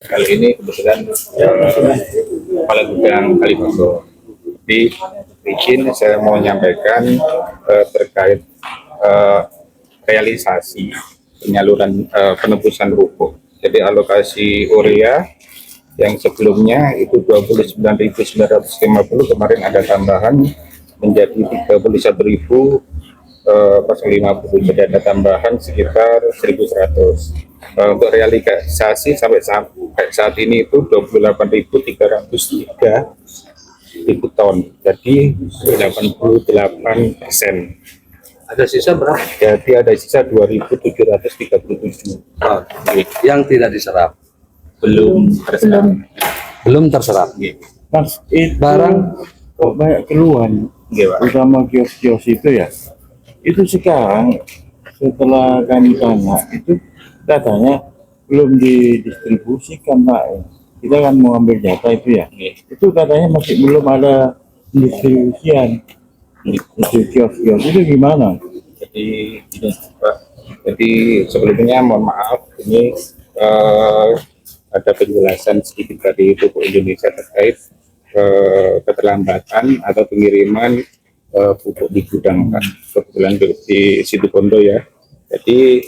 Kali ini kebetulan Kepala Gudang Kalibanggo. Di izin saya mau menyampaikan terkait realisasi penyaluran penebusan pupuk. Jadi alokasi urea yang sebelumnya itu 29.950, kemarin ada tambahan menjadi 31.050. Jadi ada tambahan sekitar 1.100. Untuk realisasi sampai saat ini itu 28.303 ribu ton, jadi 88%. Ada sisa berapa? Jadi ada sisa 2.737 yang tidak diserap. belum terserap. Belum terserap. Mas, itu Barang kok banyak keluhan, terutama kios-kios itu ya. Itu sekarang setelah kami tanya, itu katanya belum didistribusikan, Pak. Kita kan mau ambil data itu ya. Itu katanya masih belum ada distribusian. Itu kios-kios itu gimana? Jadi ini, Pak. Jadi sebelumnya mohon maaf, ini ada penjelasan sedikit dari Pupuk Indonesia terkait keterlambatan atau pengiriman pupuk di gudang, Pak. Kebetulan di Situbondo ya. Jadi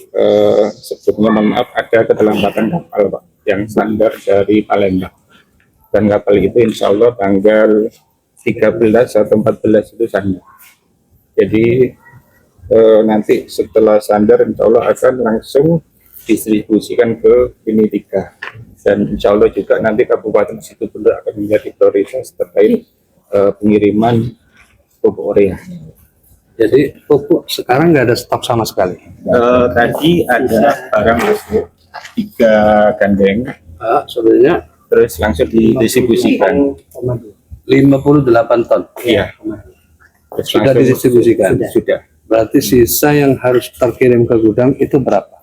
sebelumnya mohon maaf, ada keterlambatan kapal, Pak, yang standar dari Palembang. Dan kapal itu insya Allah tanggal 13 atau 14 itu sandar. Jadi nanti setelah sandar insya Allah akan langsung distribusikan ke Bini 3. Dan insya Allah juga nanti Kabupaten Situbondo akan menjadi prioritas terkait pengiriman pupuk urea. jadi pupuk sekarang nggak ada stok sama sekali. Tadi ada barang masuk 3 gandeng, Sebenarnya terus langsung didistribusikan. 58 ton. Iya. Terus Sudah langsung didistribusikan. Sudah. Berarti sisa yang harus terkirim ke gudang itu berapa?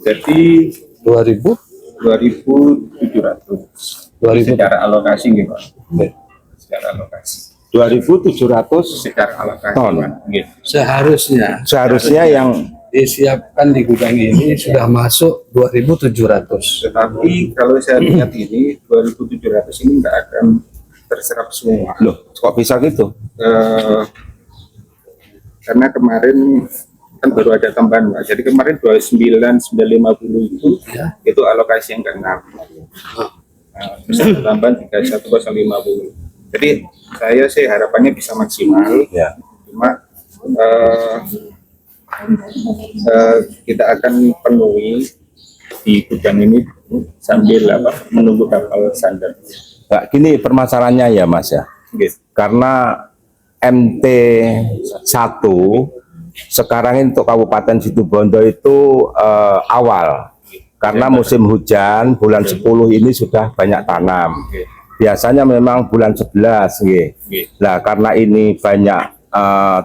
Jadi 2000? 2.700 secara alokasi gitu, Pak. Secara alokasi. 2.700 Secara alokasi. ton. Gitu. Seharusnya yang Disiapkan di gudang ini sudah masuk 2.700. Tetapi kalau saya lihat ini 2.700 ini nggak akan terserap semua. loh, kok bisa gitu? Karena kemarin kan baru ada tambahan, Pak. Jadi kemarin 29.950 itu alokasi yang ke-6. Terus ada tambahan 31.050. Jadi saya sih harapannya bisa maksimal. Ya. Cuma kita akan penuhi di gudang ini sambil menunggu kapal sandar. Nah, gini permasalahannya ya Mas ya. Gitu. Karena MT1 sekarang ini untuk Kabupaten Situbondo itu awal. Karena musim hujan bulan 10 ini sudah banyak tanam. Biasanya memang bulan 11 Nah, karena ini banyak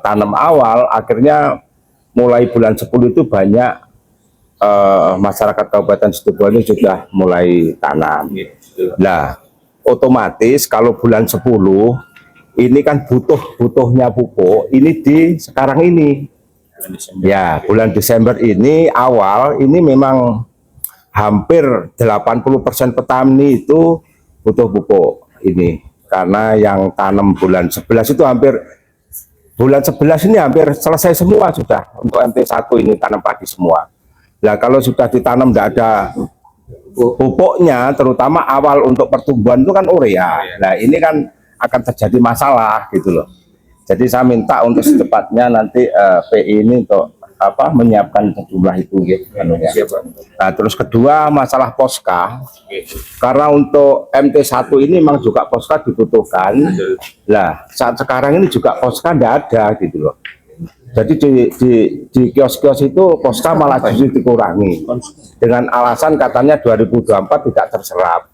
tanam awal, akhirnya mulai bulan 10 itu banyak masyarakat Kabupaten Situbondo sudah mulai tanam. Nah, otomatis kalau bulan 10 ini kan butuhnya pupuk ini di sekarang ini. Ya, bulan Desember ini awal ini memang hampir 80% petani itu butuh pupuk ini. Karena yang tanam bulan 11 itu hampir bulan 11 ini hampir selesai semua sudah untuk MT1 ini tanam padi semua. Nah, kalau sudah ditanam tidak ada pupuknya, terutama awal untuk pertumbuhan itu kan urea. Nah, ini kan akan terjadi masalah gitu loh. Jadi saya minta untuk secepatnya nanti PI ini untuk menyiapkan sejumlah itu gitu. Nah, terus kedua masalah poska. Karena untuk MT1 ini memang juga poska dibutuhkan. Nah, saat sekarang ini juga poska tidak ada gitu loh. Jadi di kios-kios itu poska malah justru dikurangi dengan alasan katanya 2024 tidak terserap.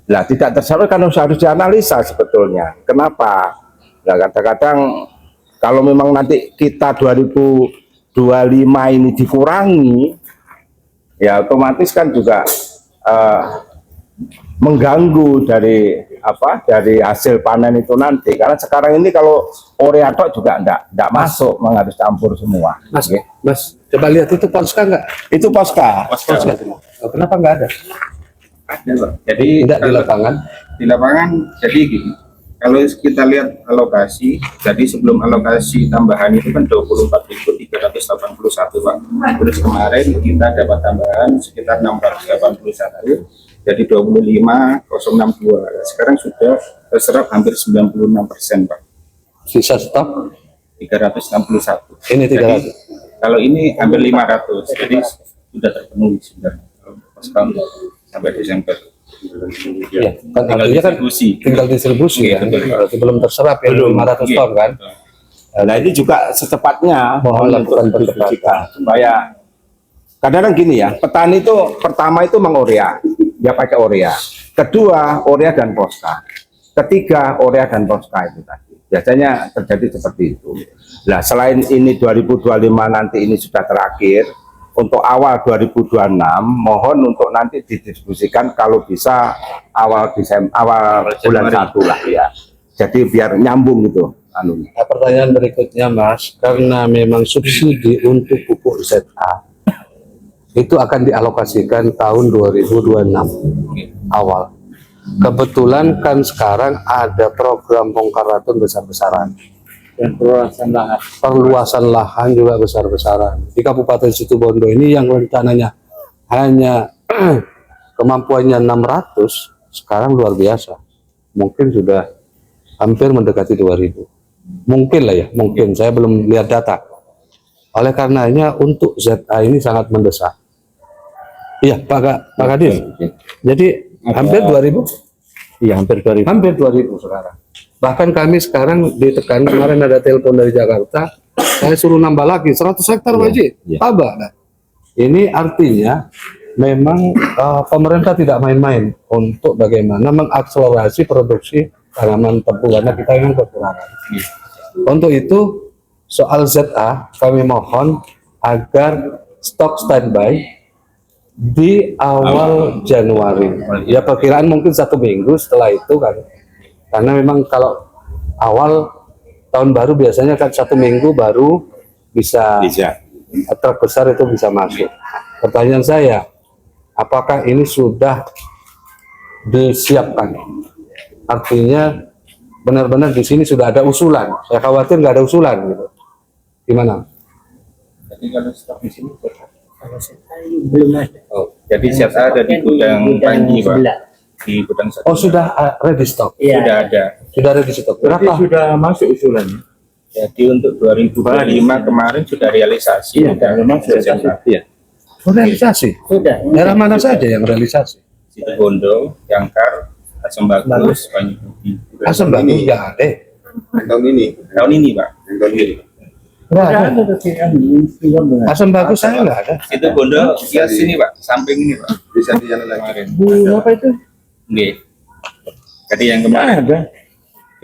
Nah, tidak terserap kan harus dianalisa sebetulnya. Kenapa? Nah, kadang-kadang kalau memang nanti kita 2025 ini dikurangi, ya otomatis kan juga mengganggu dari dari hasil panen itu nanti. Karena sekarang ini kalau urea tok juga enggak masuk, memang harus campur semua. Mas, coba lihat itu Polska nggak? Itu Posca. Posca. Oh, kenapa nggak ada? Ada, Pak. Jadi Tidak di lapangan. di lapangan jadi gini, kalau kita lihat alokasi, jadi sebelum alokasi tambahan itu kan 24.381 Pak. Terus kemarin kita dapat tambahan sekitar 681, jadi 25.062. Sekarang sudah terserap hampir 96% Pak. Sisa stok 361. ini 300. Jadi, kalau ini hampir 500, jadi sudah terpenuhi sudah sampai Desember. Iya, kan Tinggal artinya kan distribusi. tinggal distribusi Iya, kan. betul. Berarti belum terserap ya 500 ton kan. Nah ini juga secepatnya Mohon untuk lakukan percepatan. kita supaya kadang-kadang gini ya, petani itu pertama itu mengurea, dia pakai urea. Kedua urea dan Posca. Ketiga urea dan Posca itu tadi. Biasanya terjadi seperti itu. Nah selain ini 2025 nanti ini sudah terakhir, untuk awal 2026 mohon untuk nanti didistribusikan kalau bisa awal bulan Januari. 1 lah ya. Jadi biar nyambung gitu anunya. Nah, pertanyaan berikutnya Mas, karena memang subsidi untuk pupuk ZA itu akan dialokasikan tahun 2026 awal. Kebetulan kan sekarang ada program bongkar ratun besar-besaran. Dan perluasan lahan juga besar-besaran. Di Kabupaten Situbondo ini yang rencananya hanya kemampuannya 600, sekarang luar biasa. Mungkin sudah hampir mendekati 2000. Mungkin lah ya, mungkin. Saya belum lihat data. Oleh karenanya untuk ZA ini sangat mendesak. Iya, Pak Kadis. Jadi hampir 2000? Iya hampir 2000. Hampir 2000 sekarang. Bahkan kami sekarang ditekan, kemarin ada telepon dari Jakarta, saya suruh nambah lagi 100 hektar Pak Haji. iya. Tabak. Nah, ini artinya memang pemerintah tidak main-main untuk bagaimana mengakselerasi produksi tanaman tebu karena kita ingin kekurangan. Untuk itu soal ZA kami mohon agar stok standby di awal Januari. Ya perkiraan mungkin 1 minggu setelah itu kan. Karena memang kalau awal tahun baru biasanya kan 1 minggu baru bisa truk besar itu bisa masuk. Pertanyaan saya, apakah ini sudah disiapkan? Artinya benar-benar di sini sudah ada usulan. Saya khawatir nggak ada usulan gitu. Gimana? Jadi kalau stok di sini belum ada. Oh, jadi ZA ada di gudang Panji Pak. Di gudang satu. Oh sudah ready stock? Sudah ada. Sudah ready stock. Berapa? Sudah masuk usulannya. Jadi untuk 2025 kemarin sudah realisasi. Iya, Sudah masuk. Desember. Iya. Oh, realisasi? Sudah. Daerah mana saja yang realisasi? Situbondo, Jangkar, Asam Bagus, Banyuwangi. Asam Bagus nggak ada. Tahun ini Pak. Tahun ini. Nggak ada. Asam Bagus saya nggak ada. Situbondo ya sini Pak, samping ini Pak. Bisa di jalan kemarin. Apa itu? Nggih. Jadi yang kemarin Ada.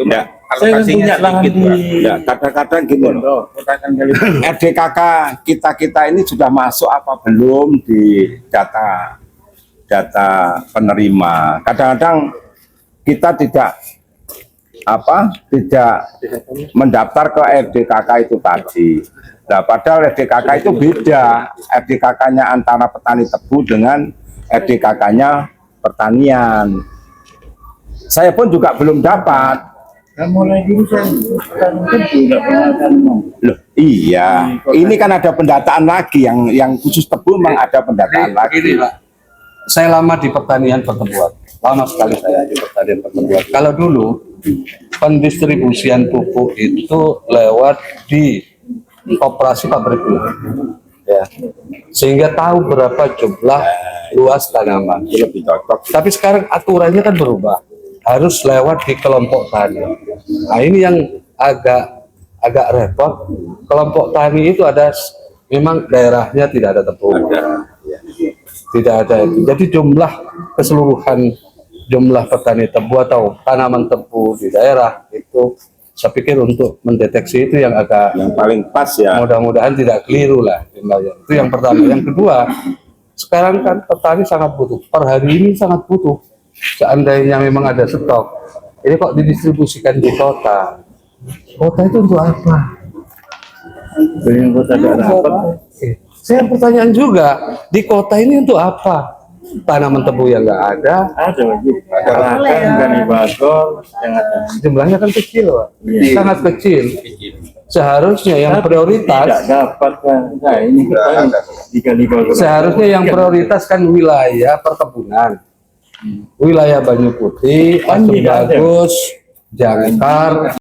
cuma Saya alokasinya punya lahan sedikit di Pak. Ya, kadang-kadang gini loh, Katakan kali. RDKK kita ini sudah masuk apa belum di data penerima. Kadang-kadang kita tidak mendaftar ke RDKK itu tadi. Nah, padahal RDKK itu beda. RDKK-nya antara petani tebu dengan RDKK-nya pertanian. Saya pun juga belum dapat. Mulai dulu saya tidak pernah Loh, iya. Ini kan ada pendataan lagi yang khusus tebu memang ada pendataan lagi. Begini, Pak. Saya lama di pertanian pertebuan. Lama sekali saya di pertanian pertebuan. Kalau dulu pendistribusian pupuk itu lewat di koperasi pabrik gula. Ya. Sehingga tahu berapa jumlah luas tanaman. Lebih cocok. Tapi sekarang aturannya kan berubah. Harus lewat di kelompok tani. Nah, ini yang agak repot. Kelompok tani itu ada memang daerahnya tidak ada tebu. Tidak ada itu. Jadi keseluruhan jumlah petani tebu atau tanaman tebu di daerah itu saya pikir untuk mendeteksi itu yang agak Yang paling pas ya. mudah-mudahan tidak keliru lah jumlahnya. Itu yang pertama. Yang kedua, sekarang kan petani sangat butuh. Per hari ini sangat butuh seandainya memang ada stok, ini kok didistribusikan di kota? Kota itu untuk apa? Dengan kota daerah apa? Saya pertanyaan juga, di kota ini untuk apa? Tanaman tebu yang nggak ada, Ada lagi. Kalahkan dan Ibagol yang ada. jumlahnya kan kecil, Pak. Iya. Sangat kecil. Seharusnya yang Tidak prioritas, dapat kan. Nah ini kita di Kalibagol. seharusnya yang prioritas kan wilayah perkebunan, wilayah Banyu Putih, Kan Asem tidak ada. Bagus, Jangkar,